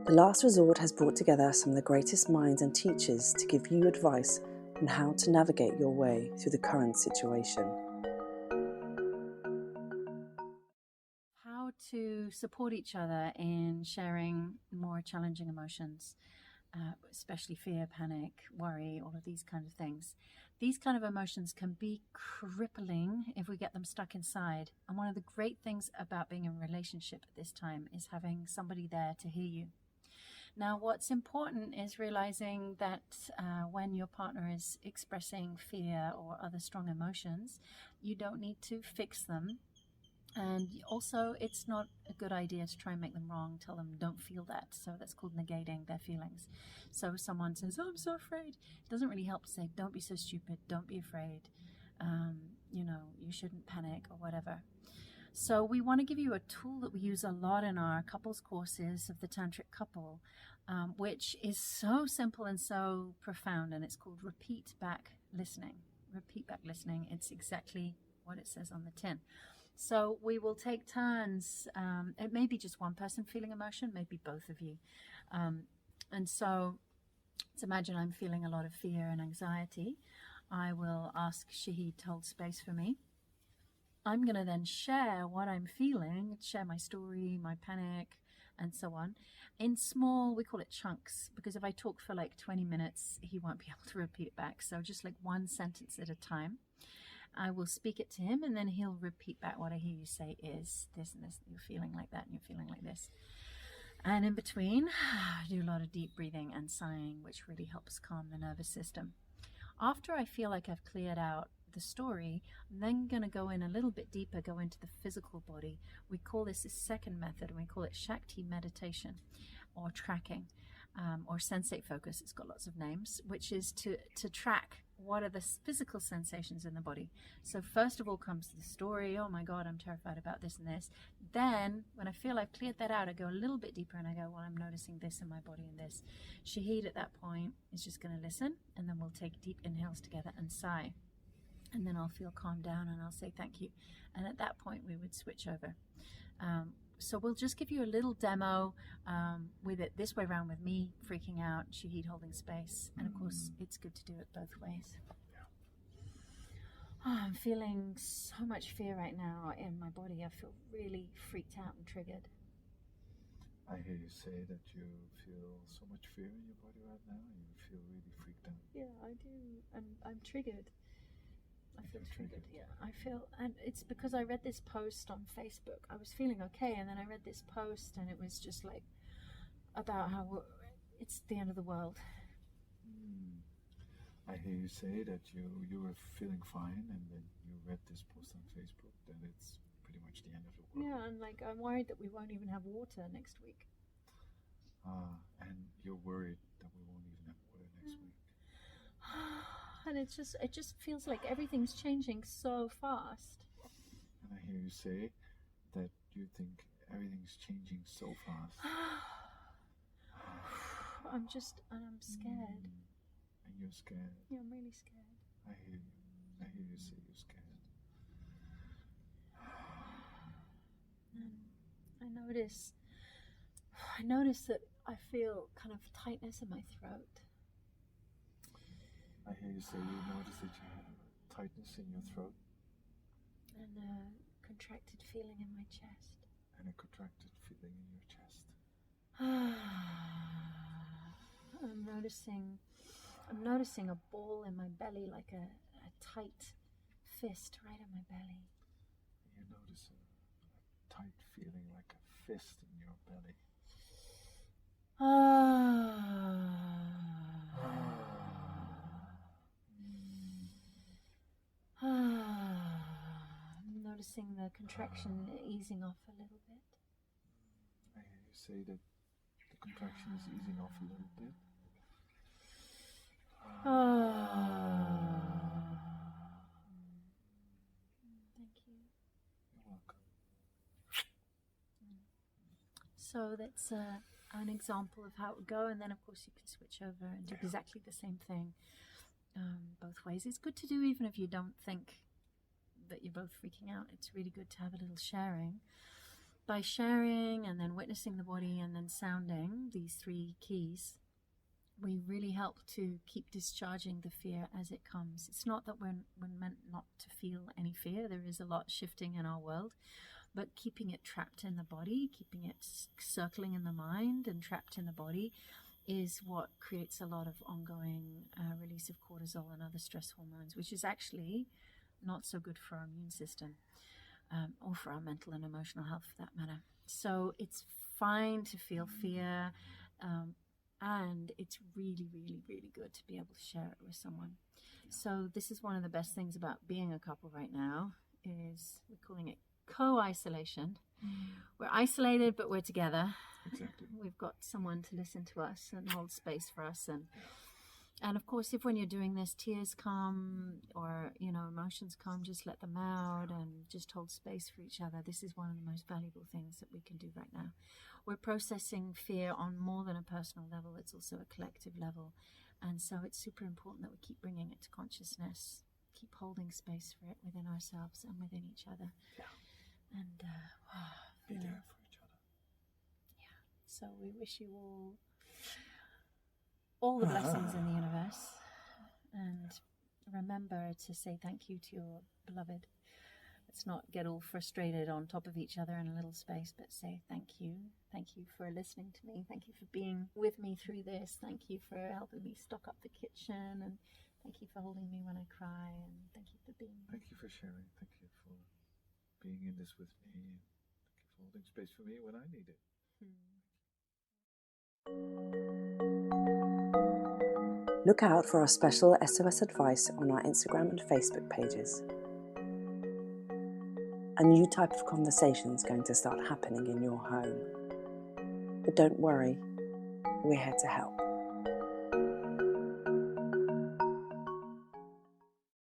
The Last Resort has brought together some of the greatest minds and teachers to give you advice on how to navigate your way through the current situation. How to support each other in sharing more challenging emotions, especially fear, panic, worry, all of these kind of things. These kind of emotions can be crippling if we get them stuck inside. And one of the great things about being in a relationship at this time is having somebody there to hear you. Now, what's important is realizing that when your partner is expressing fear or other strong emotions, you don't need to fix them. And also, it's not a good idea to try and make them wrong, tell them don't feel that. So that's called negating their feelings. So if someone says, oh, I'm so afraid, it doesn't really help to say, don't be so stupid, don't be afraid, you shouldn't panic or whatever. So we want to give you a tool that we use a lot in our couples courses of the Tantric couple, which is so simple and so profound, and it's called repeat back listening. Repeat back listening, it's exactly what it says on the tin. So we will take turns. It may be just one person feeling emotion, maybe both of you. And so let's imagine I'm feeling a lot of fear and anxiety. I will ask Shahid to hold space for me. I'm going to then share what I'm feeling, share my story, my panic, and so on, in small, we call it chunks, because if I talk for like 20 minutes, he won't be able to repeat it back. So just like one sentence at a time. I will speak it to him, and then he'll repeat back what I hear you say is this and this. You're feeling like that, and you're feeling like this. And in between, I do a lot of deep breathing and sighing, which really helps calm the nervous system. After I feel like I've cleared out the story, I'm then going to go in a little bit deeper, go into the physical body. We call this a second method, and we call it Shakti meditation, or tracking, or sensate focus. It's got lots of names, which is to track what are the physical sensations in the body. So first of all comes the story. Oh my God, I'm terrified about this and this. Then when I feel I've cleared that out, I go a little bit deeper and I go, well, I'm noticing this in my body and this. Shahid at that point is just going to listen, and then we'll take deep inhales together and sigh. And then I'll feel calmed down and I'll say thank you. And at that point we would switch over. So we'll just give you a little demo with it this way around, with me freaking out, Shahid holding space. And of course, it's good to do it both ways. Oh, I'm feeling so much fear right now in my body. I feel really freaked out and triggered. I hear you say that you feel so much fear in your body right now. You feel really freaked out. Yeah, I do. And I'm triggered. I feel triggered, yeah. I feel, and it's because I read this post on Facebook. I was feeling okay, and then I read this post, and it was just like about how it's the end of the world. I hear you say that you were feeling fine, and then you read this post on Facebook that it's pretty much the end of the world. Yeah, and like I'm worried that we won't even have water next week. And you're worried that we won't even have water next week. And it just feels like everything's changing so fast. And I hear you say that you think everything's changing so fast. I'm scared. And you're scared. Yeah, I'm really scared. I hear you. I hear you say you're scared. And I notice that I feel kind of tightness in my throat. I hear you say you notice that you have tightness in your throat. And a contracted feeling in my chest. And a contracted feeling in your chest. I'm noticing a ball in my belly, like a tight fist right in my belly. You notice a tight feeling like a fist in your belly. I'm noticing the contraction easing off a little bit. I hear you say that the contraction is easing off a little bit. Thank you. You're welcome. So that's an example of how it would go, and then of course you can switch over and do exactly the same thing both ways. It's good to do even if you don't think that you're both freaking out. It's really good to have a little sharing. by sharing and then witnessing the body and then sounding these 3 keys, we really help to keep discharging the fear as it comes. It's not that we're meant not to feel any fear. There is a lot shifting in our world, but keeping it trapped in the body, keeping it circling in the mind and trapped in the body is what creates a lot of ongoing release of cortisol and other stress hormones, which is actually not so good for our immune system, or for our mental and emotional health for that matter. So it's fine to feel fear, and it's really, really, really good to be able to share it with someone. So this is one of the best things about being a couple right now, is we're calling it co-isolation. We're isolated, but we're together. Exactly. We've got someone to listen to us and hold space for us. And of course, if when you're doing this, tears come or, emotions come, just let them out and just hold space for each other. This is one of the most valuable things that we can do right now. We're processing fear on more than a personal level. It's also a collective level. And so it's super important that we keep bringing it to consciousness, keep holding space for it within ourselves and within each other. Yeah. And Be there for each other. Yeah. So we wish you all the blessings in the universe, and remember to say thank you to your beloved. Let's not get all frustrated on top of each other in a little space, but say thank you. Thank you for listening to me. Thank you for being with me through this. Thank you for helping me stock up the kitchen, and thank you for holding me when I cry, and thank you for being here. Thank you for sharing. Thank you for being in this with me, and thank you for holding space for me when I need it. Look out for our special SOS advice on our Instagram and Facebook pages. A new type of conversation is going to start happening in your home. But don't worry, we're here to help.